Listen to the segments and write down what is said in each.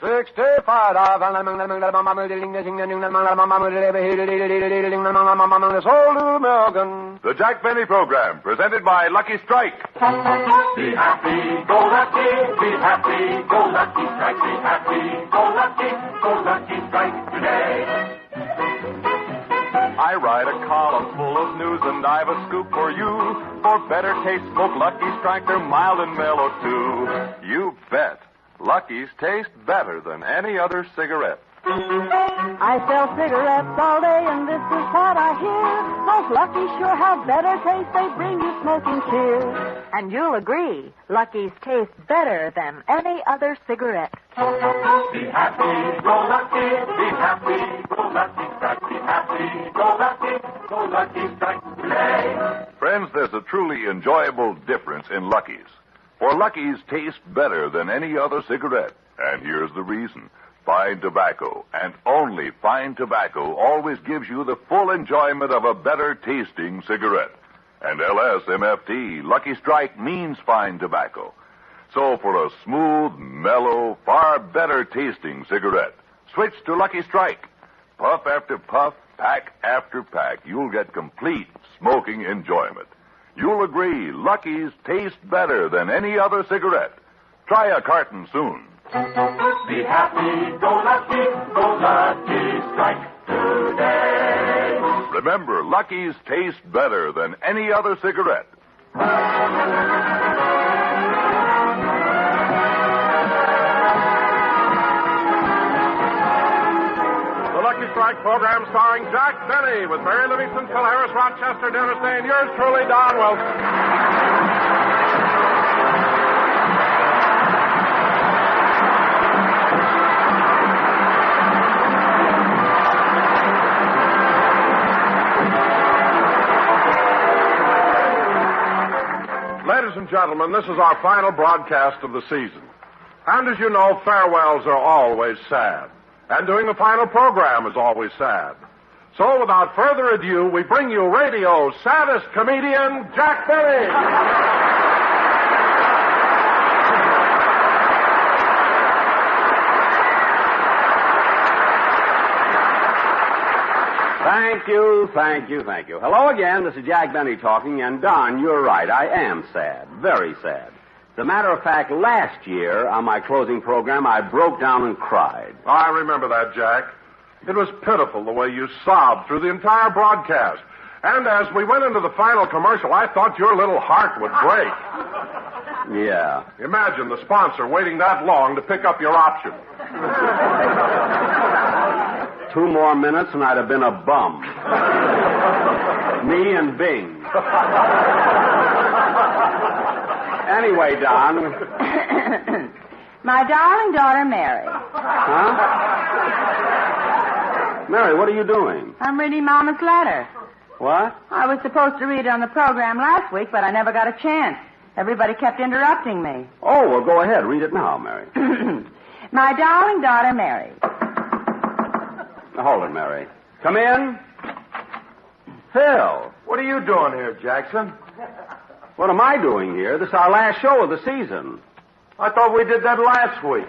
65. American. The Jack Benny Program, presented by Lucky Strike. Be happy, go lucky, be happy, go lucky strike, be happy, go lucky strike today. I write a column full of news and I've a scoop for you. For better taste, smoke Lucky Strike, they're mild and mellow too. You bet. Lucky's taste better than any other cigarette. I sell cigarettes all day, and this is what I hear. Those Lucky's sure have better taste. They bring you smoking cheer. And you'll agree, Lucky's taste better than any other cigarette. Be happy, go lucky, be happy, go lucky strike, be happy, go lucky strike today. Friends, there's a truly enjoyable difference in Lucky's. For Lucky's taste better than any other cigarette. And here's the reason. Fine tobacco, and only fine tobacco, always gives you the full enjoyment of a better-tasting cigarette. And LSMFT, Lucky Strike, means fine tobacco. So for a smooth, mellow, far better-tasting cigarette, switch to Lucky Strike. Puff after puff, pack after pack, you'll get complete smoking enjoyment. You'll agree, Lucky's taste better than any other cigarette. Try a carton soon. Be happy, go lucky strike today. Remember, Lucky's taste better than any other cigarette. The Lucky Strike program starring Jack Benny with Mary Livingston, Phil Harris, Rochester, Dennis Day, and yours truly, Don Wilson. Ladies and gentlemen, this is our final broadcast of the season. And as you know, farewells are always sad. And doing the final program is always sad. So without further ado, we bring you radio's saddest comedian, Jack Benny. Thank you. Hello again. This is Jack Benny talking, and Don, you're right. I am sad. Very sad. As a matter of fact, last year on my closing program, I broke down and cried. I remember that, Jack. It was pitiful the way you sobbed through the entire broadcast. And as we went into the final commercial, I thought your little heart would break. Yeah. Imagine the sponsor waiting that long to pick up your option. 2 more minutes and I'd have been a bum. Me and Bing. Anyway, Don. My darling daughter, Mary. Huh? Mary, what are you doing? I'm reading Mama's letter. What? I was supposed to read it on the program last week, but I never got a chance. Everybody kept interrupting me. Oh, well, go ahead. Read it now, Mary. My darling daughter, Mary. Now, hold it, Mary. Come in. Phil. What are you doing here, Jackson? What am I doing here? This is our last show of the season. I thought we did that last week.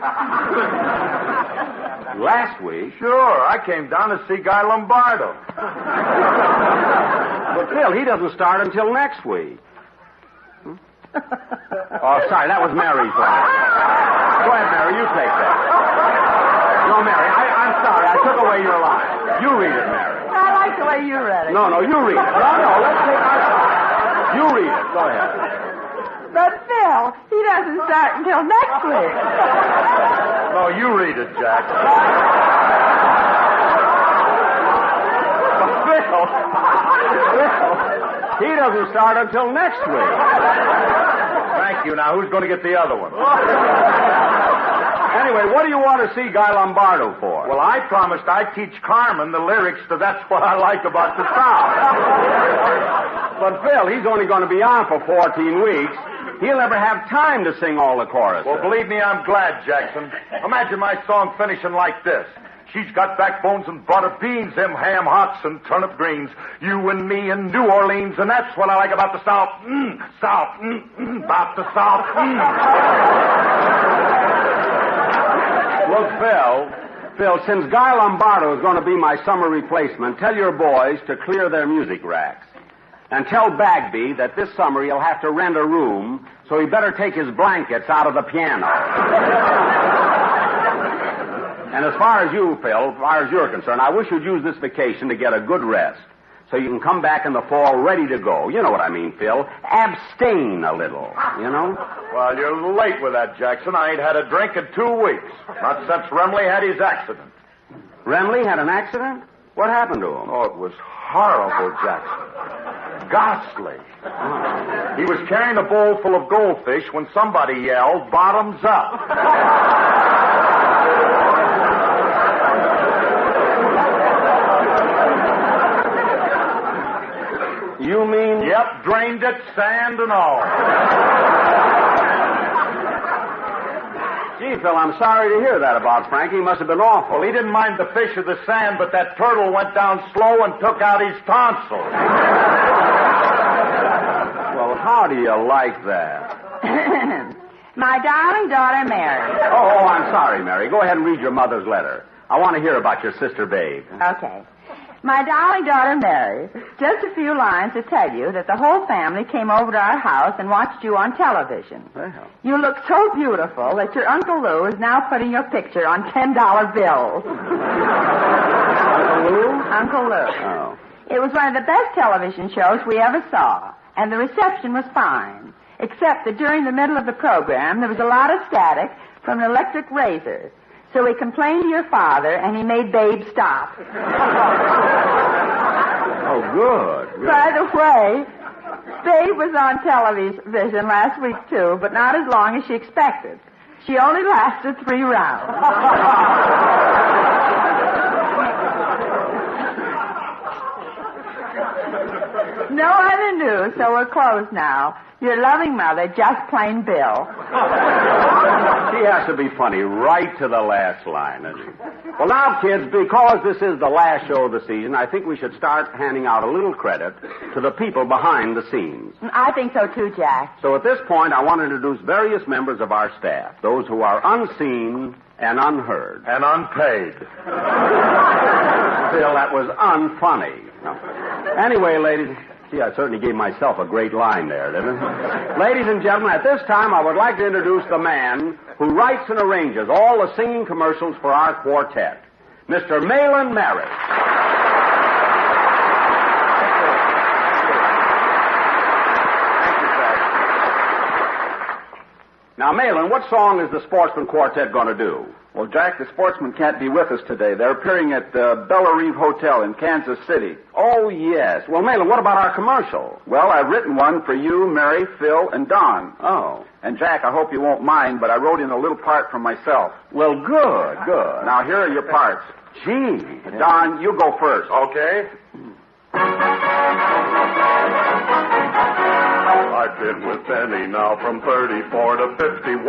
Last week? Sure, I came down to see Guy Lombardo. But, Phil, he doesn't start until next week. Oh, sorry, that was Mary's line. Go ahead, Mary, you take that. No, Mary, I'm sorry, I took away your line. You read it, Mary. I like the way you read it. No, you read it. No, let's take our time. You read it. Go ahead. But, Phil, he doesn't start until next week. No, you read it, Jack. Phil, he doesn't start until next week. Thank you. Now, who's going to get the other one? Anyway, what do you want to see Guy Lombardo for? Well, I promised I'd teach Carmen the lyrics to That's What I Like About the South. But, Phil, he's only going to be on for 14 weeks. He'll never have time to sing all the choruses. Well, believe me, I'm glad, Jackson. Imagine my song finishing like this. She's got backbones and butter beans, them ham hocks and turnip greens. You and me in New Orleans, and that's what I like about the South. South, about the South. Look, Phil, since Guy Lombardo is going to be my summer replacement, tell your boys to clear their music racks. And tell Bagby that this summer he'll have to rent a room, so he better take his blankets out of the piano. And as far as you, Phil, as far as you're concerned, I wish you'd use this vacation to get a good rest, so you can come back in the fall ready to go. You know what I mean, Phil. Abstain a little, you know? Well, you're late with that, Jackson. I ain't had a drink in 2 weeks. Not since Remley had his accident. Remley had an accident? What happened to him? Oh, it was horrible, Jackson. Ghastly. He was carrying a bowl full of goldfish when somebody yelled, "Bottoms up." You mean... Yep, drained it, sand and all. Gee, Phil, I'm sorry to hear that about Frank. He must have been awful. Well, he didn't mind the fish or the sand, but that turtle went down slow and took out his tonsils. Well, how do you like that? My darling daughter, Mary. Oh, I'm sorry, Mary. Go ahead and read your mother's letter. I want to hear about your sister, Babe. Okay. My darling daughter, Mary, just a few lines to tell you that the whole family came over to our house and watched you on television. Well. You look so beautiful that your Uncle Lou is now putting your picture on $10 bills. Uncle Lou? Uncle Lou. Oh. It was one of the best television shows we ever saw, and the reception was fine, except that during the middle of the program there was a lot of static from an electric razor. So he complained to your father, and he made Babe stop. Oh, good. By the way, Babe was on television last week, too, but not as long as she expected. She only lasted 3 rounds. No other news, so we're closed now. Your loving mother, just plain Bill. She has to be funny right to the last line, doesn't she? Well, now, kids, because this is the last show of the season, I think we should start handing out a little credit to the people behind the scenes. I think so, too, Jack. So at this point, I want to introduce various members of our staff, those who are unseen and unheard. And unpaid. Phil, that was unfunny. No. Anyway, ladies... Gee, I certainly gave myself a great line there, didn't I? Ladies and gentlemen, at this time, I would like to introduce the man who writes and arranges all the singing commercials for our quartet, Mr. Malin Merritt. Now, Malin, what song is the Sportsman Quartet going to do? Well, Jack, the Sportsmen can't be with us today. They're appearing at the Bella Reeve Hotel in Kansas City. Oh, yes. Well, Malin, what about our commercial? Well, I've written one for you, Mary, Phil, and Don. Oh. And, Jack, I hope you won't mind, but I wrote in a little part for myself. Well, good. Now, here are your parts. Gee. Don, you go first. Okay. I've been with Benny now from 34 to 51.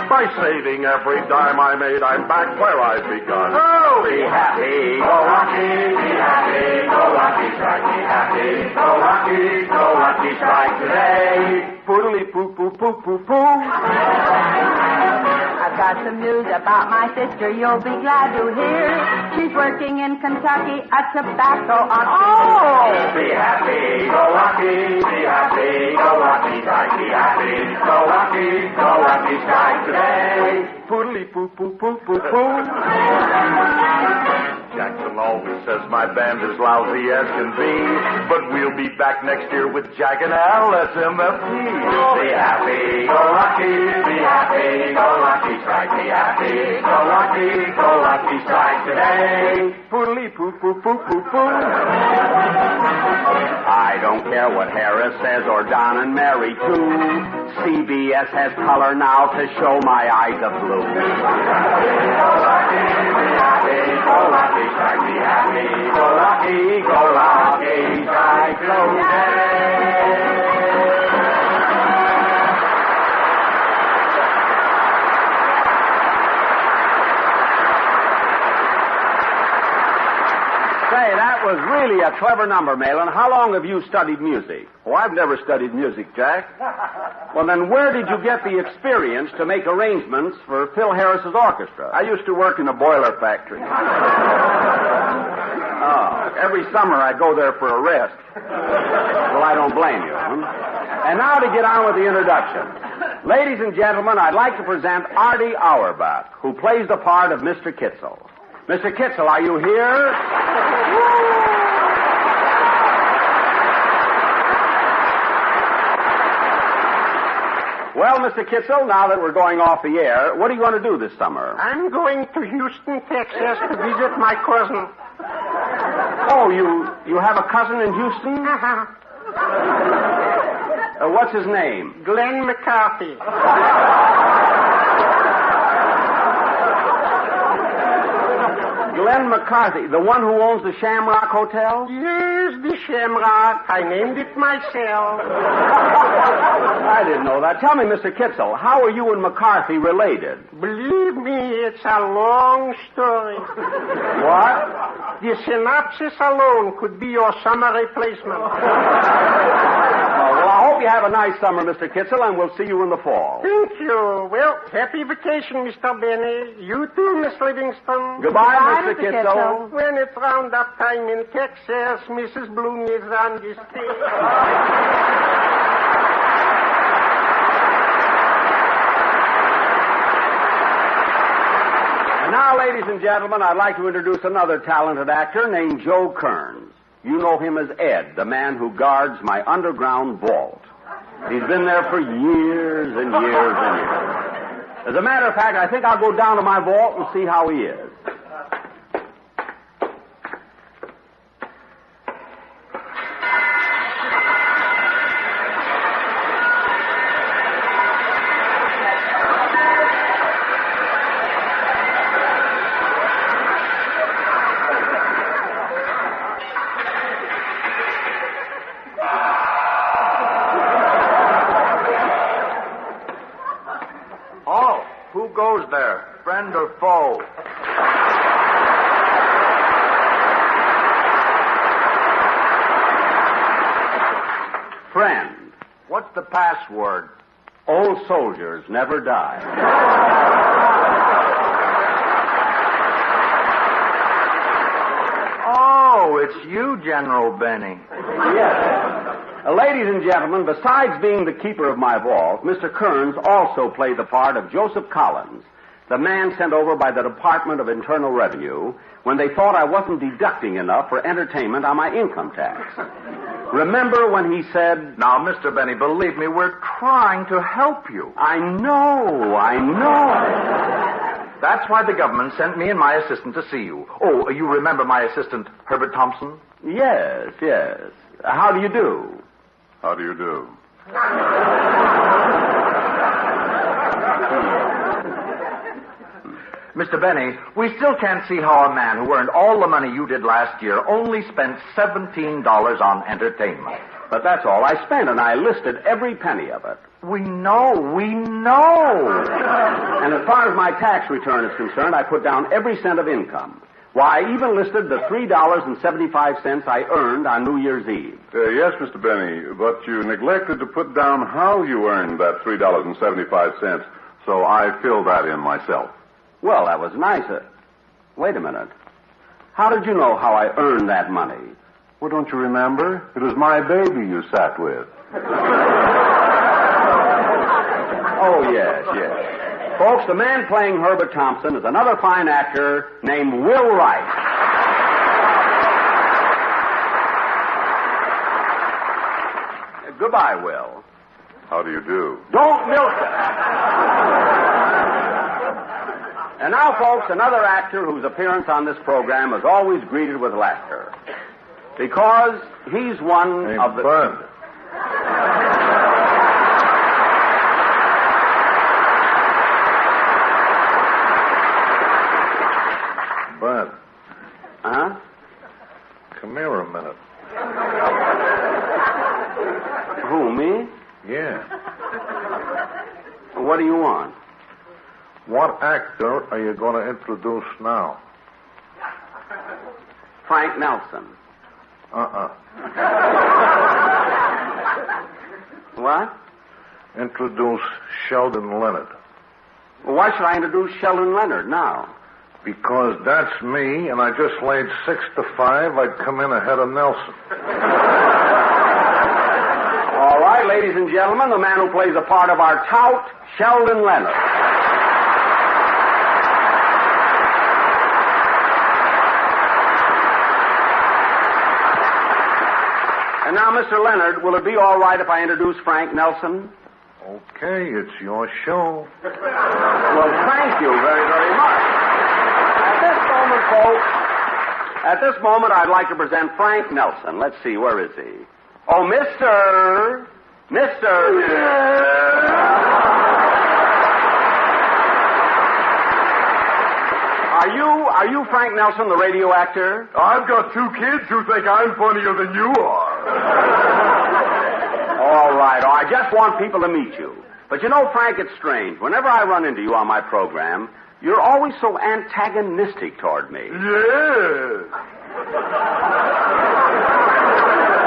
By saving every dime I made, I'm back where I've begun. Oh, be happy, go lucky, be happy, go lucky, strike, be happy, go lucky, strike today. Poodly poo poo poo poo poo. I've got some news about my sister you'll be glad to hear. She's working in Kentucky at tobacco on... Oh! Be happy, go lucky, strike, be happy, go lucky, strike today. Poodly poo poo poo poo poo. Jackson always says my band is lousy as can be, but we'll be back next year with Jack and Al as MFP. Be happy, go lucky, strike, be happy, go lucky, strike today. Poodly poo poo poo poo poo. I don't care what Harris says or Don and Mary, too. CBS has color now to show my eyes are blue. Go lucky, strike, be happy, go lucky, strike today. Say, that was really a clever number, Malin. How long have you studied music? Oh, I've never studied music, Jack. Well, then where did you get the experience to make arrangements for Phil Harris's orchestra? I used to work in a boiler factory. Every summer I go there for a rest. Well, I don't blame you. And now to get on with the introduction. Ladies and gentlemen, I'd like to present Artie Auerbach, who plays the part of Mr. Kitzel. Mr. Kitzel, are you here? Well, Mr. Kitzel, now that we're going off the air, what are you going to do this summer? I'm going to Houston, Texas to visit my cousin. Oh, you have a cousin in Houston? Uh-huh. What's his name? Glenn McCarthy. Glenn McCarthy, the one who owns the Shamrock Hotel? Yes, the Shamrock. I named it myself. I didn't know that. Tell me, Mr. Kitzel, how are you and McCarthy related? Believe me, it's a long story. What? The synopsis alone could be your summer replacement. Well, I hope you have a nice summer, Mr. Kitzel, and we'll see you in the fall. Thank you. Well, happy vacation, Mr. Benny. You too, Miss Livingston. Goodbye, Mr. Kitzel. When it's roundup time in Texas, Mrs. Bloom is on the street. And now, ladies and gentlemen, I'd like to introduce another talented actor named Joe Kearns. You know him as Ed, the man who guards my underground vault. He's been there for years and years and years. As a matter of fact, I think I'll go down to my vault and see how he is. Who goes there? Friend or foe? Friend. What's the password? Old soldiers never die. Oh, it's you, General Benny. Yes. Ladies and gentlemen, besides being the keeper of my vault, Mr. Kearns also played the part of Joseph Collins, the man sent over by the Department of Internal Revenue when they thought I wasn't deducting enough for entertainment on my income tax. Remember when he said... Now, Mr. Benny, believe me, we're trying to help you. I know. That's why the government sent me and my assistant to see you. Oh, you remember my assistant, Herbert Thompson? Yes. How do you do? How do you do? Mr. Benny, we still can't see how a man who earned all the money you did last year only spent $17 on entertainment. But that's all I spent, and I listed every penny of it. We know. And as far as my tax return is concerned, I put down every cent of income. Why, I even listed the $3.75 I earned on New Year's Eve. Yes, Mr. Benny, but you neglected to put down how you earned that $3.75, so I filled that in myself. Well, that was nice. Wait a minute. How did you know how I earned that money? Well, don't you remember? It was my baby you sat with. Oh, yes. Folks, the man playing Herbert Thompson is another fine actor named Will Wright. Goodbye, Will. How do you do? Don't milk it. And now, folks, another actor whose appearance on this program is always greeted with laughter. Because he's one of the... Bud. Bud. Huh? Come here a minute. Who, me? Yeah. What do you want? What actor are you going to introduce now? Frank Nelson. Uh-uh. What? introduce Sheldon Leonard. Well, why should I introduce Sheldon Leonard now? Because that's me, and I just laid 6 to 5. I'd come in ahead of Nelson. All right, ladies and gentlemen, the man who plays the part of our tout, Sheldon Leonard. And now, Mr. Leonard, will it be all right if I introduce Frank Nelson? Okay, it's your show. Well, thank you very, very much. At this moment, folks, at this moment, I'd like to present Frank Nelson. Let's see, where is he? Oh, Mr. Are you Frank Nelson, the radio actor? I've got 2 kids who think I'm funnier than you are. All right. I just want people to meet you. But you know, Frank, it's strange. Whenever I run into you on my program, you're always so antagonistic toward me. Yes.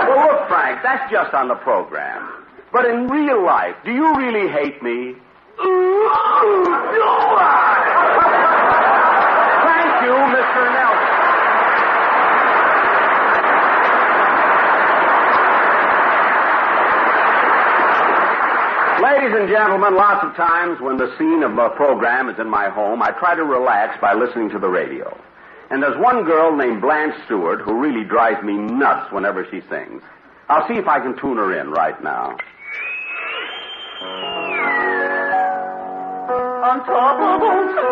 Well, look, Frank, that's just on the program. But in real life, do you really hate me? Thank you, Mr. Nelson. Ladies and gentlemen, lots of times when the scene of a program is in my home, I try to relax by listening to the radio. And there's one girl named Blanche Stewart who really drives me nuts whenever she sings. I'll see if I can tune her in right now. On top of old Smoky,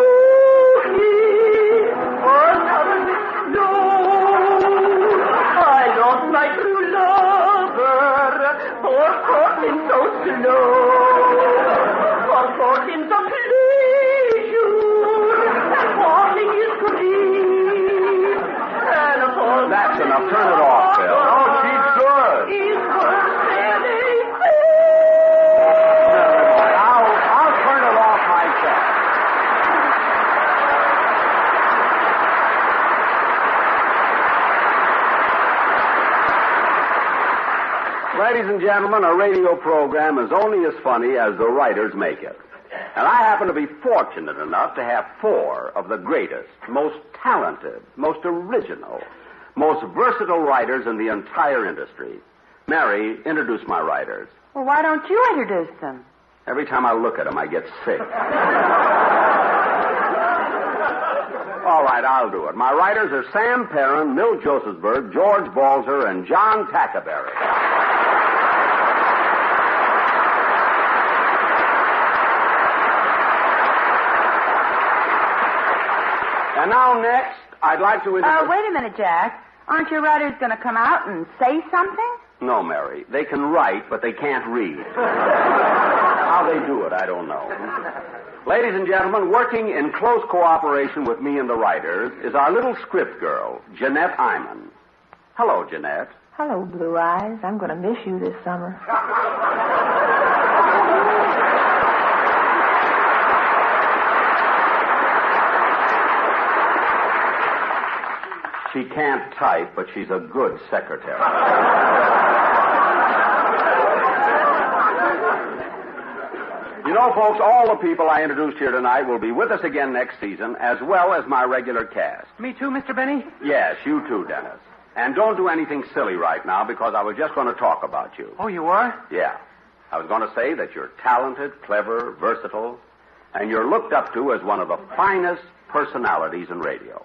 on top of the snow, I lost my true lover, for talking so slow, for talking so pleasure, and falling is grief, and for That's enough. Turn it off, Bill. Oh, she's good. is worse than anything. I'll turn it off myself. Ladies and gentlemen, a radio program is only as funny as the writers make it. And I happen to be fortunate enough to have 4 of the greatest, most talented, most original, most versatile writers in the entire industry. Mary, introduce my writers. Well, why don't you introduce them? Every time I look at them, I get sick. All right, I'll do it. My writers are Sam Perrin, Milt Josephsberg, George Balzer, and John Tackaberry. And now next, I'd like to introduce... Wait a minute, Jack. Aren't your writers going to come out and say something? No, Mary. They can write, but they can't read. How they do it, I don't know. Ladies and gentlemen, working in close cooperation with me and the writers is our little script girl, Jeanette Iman. Hello, Jeanette. Hello, Blue Eyes. I'm going to miss you this summer. She can't type, but she's a good secretary. You know, folks, all the people I introduced here tonight will be with us again next season, as well as my regular cast. Me too, Mr. Benny? Yes, you too, Dennis. And don't do anything silly right now, because I was just going to talk about you. Oh, you are? Yeah. I was going to say that you're talented, clever, versatile, and you're looked up to as one of the finest personalities in radio.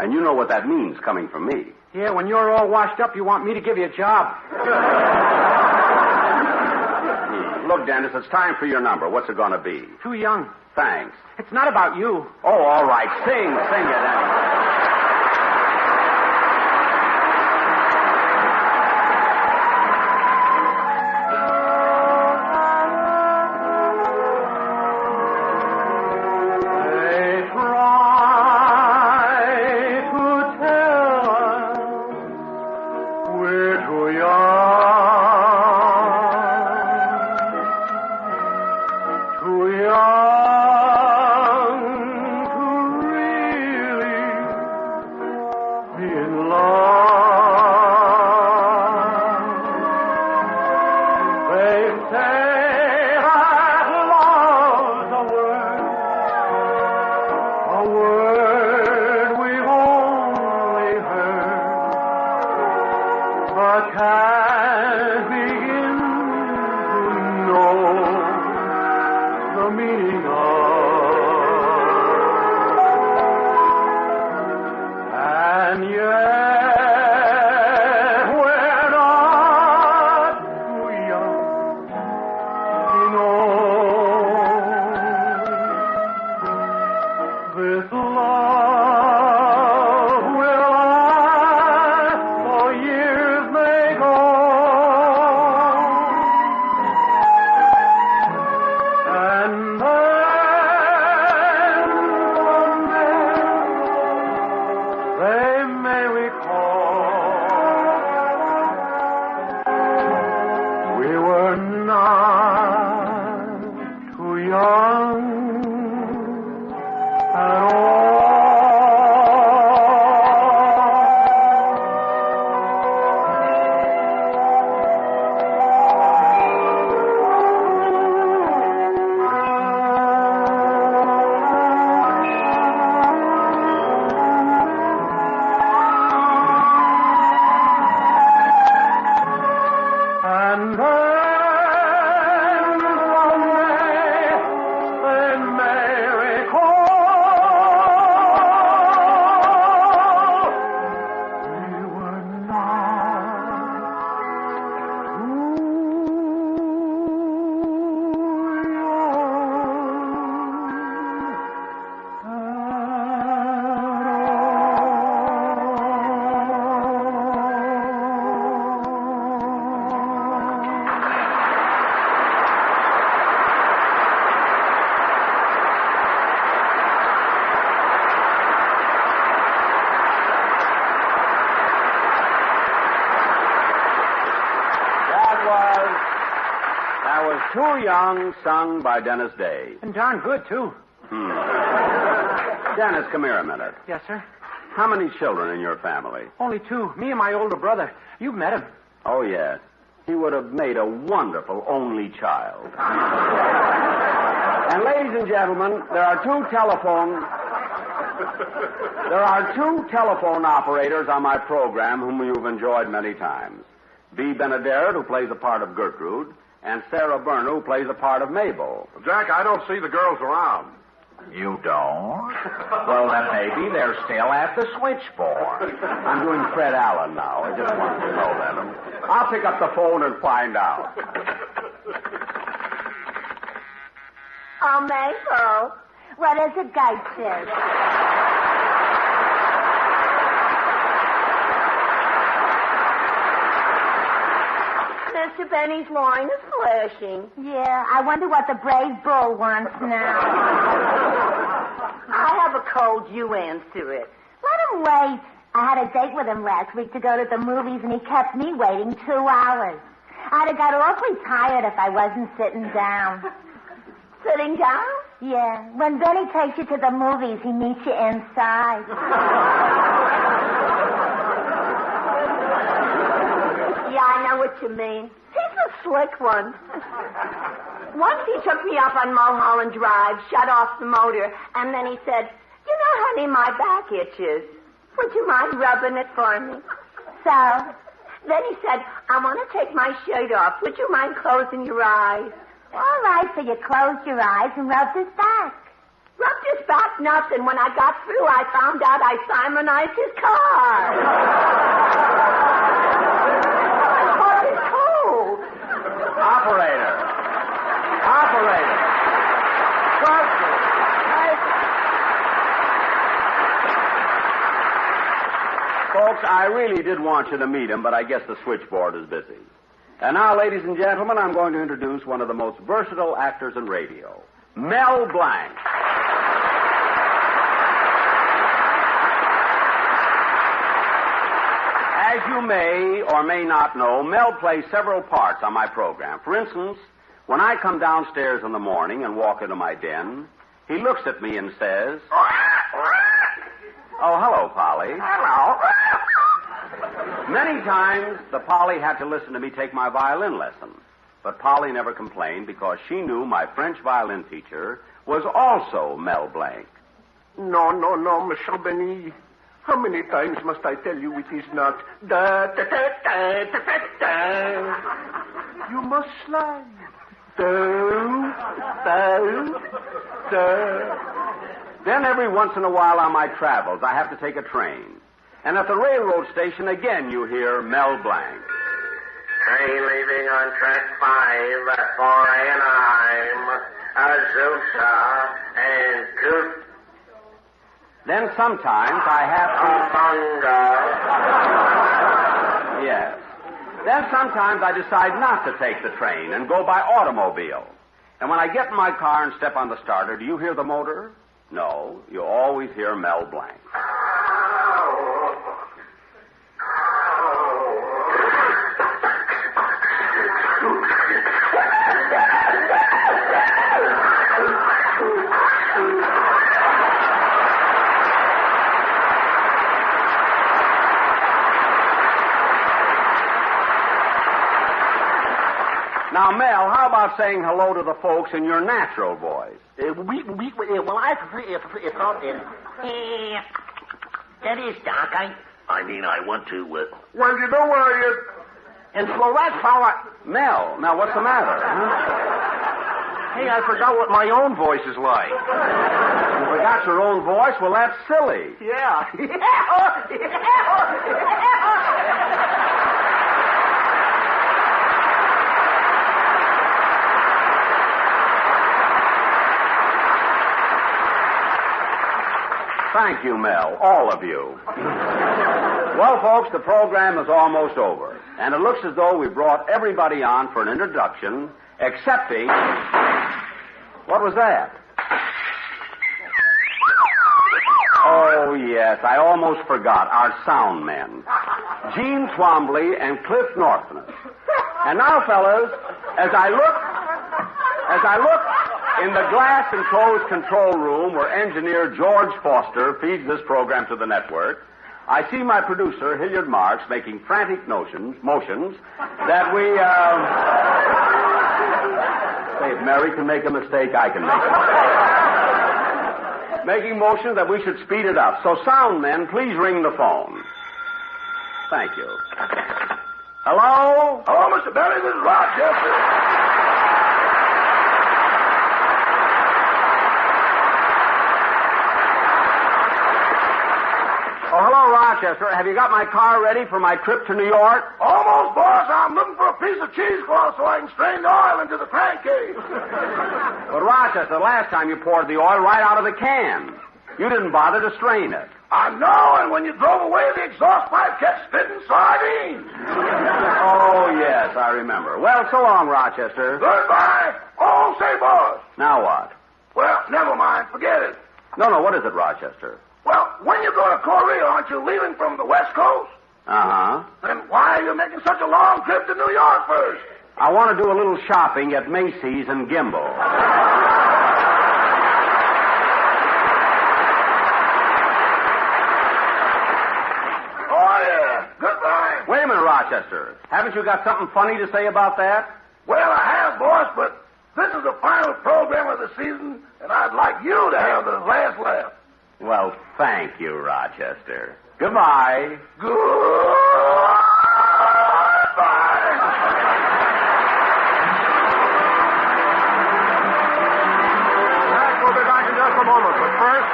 And you know what that means coming from me. Yeah, when you're all washed up, you want me to give you a job. Look, Dennis, it's time for your number. What's it going to be? Too young. Thanks. It's not about you. Oh, all right. Sing it anyway. meaning of. And yet, we're not too young to know this love will last for years may go. And then someday they may recall we were not too young at all. And then someday they may recall we were not too That was Too Young, sung by Dennis Day. And darn good, too. Dennis, come here a minute. Yes, sir. How many children in your family? Only two. Me and my older brother. You've met him. Oh, yes. He would have made a wonderful only child. And ladies and gentlemen, there are two telephone operators on my program whom you've enjoyed many times. B. Benaderet, who plays the part of Gertrude, and Sarah Berner, who plays the part of Mabel. Jack, I don't see the girls around. You don't? Well, then maybe they're still at the switchboard. I'm doing Fred Allen now. I just wanted to know that. I'll pick up the phone and find out. Oh, Mabel, what does the guide say? Mr. Benny's loin is flashing. Yeah, I wonder what the brave bull wants now. I have a cold. You answer it. Let him wait. I had a date with him last week to go to the movies, and he kept me waiting 2 hours. I'd have got awfully tired if I wasn't sitting down. Sitting down? Yeah. When Benny takes you to the movies, he meets you inside. Yeah, I know what you mean. He's a slick one. Once he took me up on Mulholland Drive, shut off the motor, and then he said, "You know, honey, my back itches. Would you mind rubbing it for me?" So? Then he said, "I want to take my shirt off. Would you mind closing your eyes?" All right, so you closed your eyes and rubbed his back. Rubbed his back? Nothing. When I got through, I found out I Simonized his car. Operator. Folks, I really did want you to meet him, but I guess the switchboard is busy. And now, ladies and gentlemen, I'm going to introduce one of the most versatile actors in radio, Mel Blanc. As you may or may not know, Mel plays several parts on my program. For instance, when I come downstairs in the morning and walk into my den, he looks at me and says, "Oh, hello, Polly." Hello. Many times, the Polly had to listen to me take my violin lesson. But Polly never complained because she knew my French violin teacher was also Mel Blanc. No, Monsieur Benny. How many times must I tell you it is not da da da da da da da? You must slide. Then every once in a while on my travels, I have to take a train. And at the railroad station, again, you hear Mel Blanc. Train leaving on track 5 for Anaheim, Azusa, and Coot. Then sometimes I have to... Yes. Then sometimes I decide not to take the train and go by automobile. And when I get in my car and step on the starter, do you hear the motor? No, you always hear Mel Blanc. Now, Mel, how about saying hello to the folks in your natural voice? I prefer it not in. That is, Doc, I want to, Well, you know where you... And so that's how Mel, now what's the matter? Huh? Hey, I forgot what my own voice is like. You forgot your own voice? Well, that's silly. Yeah. Thank you, Mel, all of you. Well, folks, the program is almost over, and it looks as though we brought everybody on for an introduction, excepting... What was that? Oh, yes, I almost forgot. Our sound men, Gene Twombly and Cliff Northman. And now, fellas, as I look in the glass-enclosed control room where engineer George Foster feeds this program to the network, I see my producer, Hilliard Marks, making frantic motions that we, Say, if Mary can make a mistake, I can make it. Making motions that we should speed it up. So, sound men, please ring the phone. Thank you. Hello? Hello, Mr. Benny. This is Rochester. Oh, hello, Rochester. Have you got my car ready for my trip to New York? Almost, boss. I'm looking for a piece of cheesecloth so I can strain the oil into the crankcase. But, Rochester, last time you poured the oil right out of the can. You didn't bother to strain it. I know, and when you drove away, the exhaust pipe kept spitting sardines. Oh, yes, I remember. Well, so long, Rochester. Goodbye. Oh, say, boss. Now what? Well, never mind. Forget it. No, what is it, Rochester? Well, when you go to Korea, aren't you leaving from the West Coast? Uh-huh. Then why are you making such a long trip to New York first? I want to do a little shopping at Macy's and Gimbel. Oh, yeah. Goodbye. Wait a minute, Rochester. Haven't you got something funny to say about that? Well, I have, boss, but this is the final program of the season, and I'd like you to have the last laugh. Well, thank you, Rochester. Goodbye. Goodbye. We'll be back in just a moment, but first...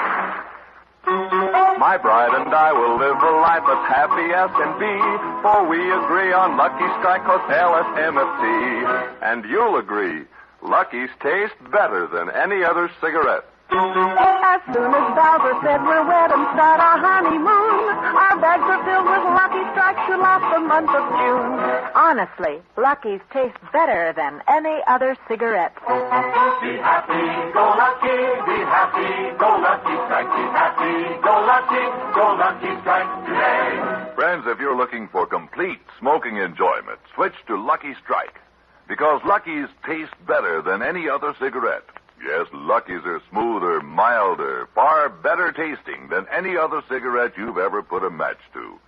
My bride and I will live a life as happy as can be, for we agree on Lucky Strike Hotel at MFT. And you'll agree, Lucky's taste better than any other cigarette. As soon as Bowser said we're wed and start our honeymoon, our bags are filled with Lucky Strikes to last the month of June. Honestly, Lucky's taste better than any other cigarette. Be happy, go lucky, be happy, go Lucky Strike, be happy, go Lucky Strike today. Friends, if you're looking for complete smoking enjoyment, switch to Lucky Strike. Because Lucky's taste better than any other cigarette. Yes, Lucky's are smoother, milder, far better tasting than any other cigarette you've ever put a match to.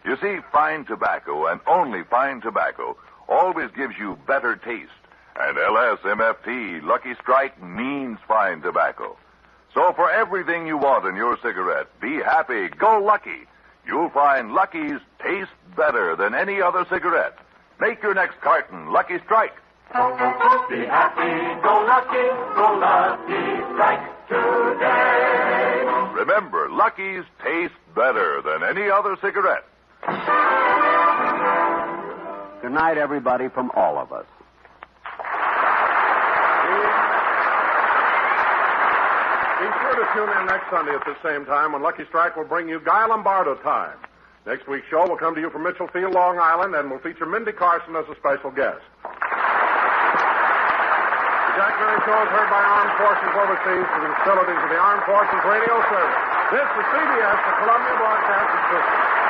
You see, fine tobacco, and only fine tobacco, always gives you better taste. And LSMFT, Lucky Strike, means fine tobacco. So for everything you want in your cigarette, be happy, go Lucky. You'll find Lucky's taste better than any other cigarette. Make your next carton Lucky Strike. Be happy, go lucky strike today. Remember, Lucky's taste better than any other cigarette. Good night, everybody, from all of us. Be sure to tune in next Sunday at the same time when Lucky Strike will bring you Guy Lombardo Time. Next week's show will come to you from Mitchell Field, Long Island, and will feature Mindy Carson as a special guest. The Jack Benny Show is heard by armed forces overseas from the facilities of the Armed Forces Radio Service. This is CBS, the Columbia Broadcasting System.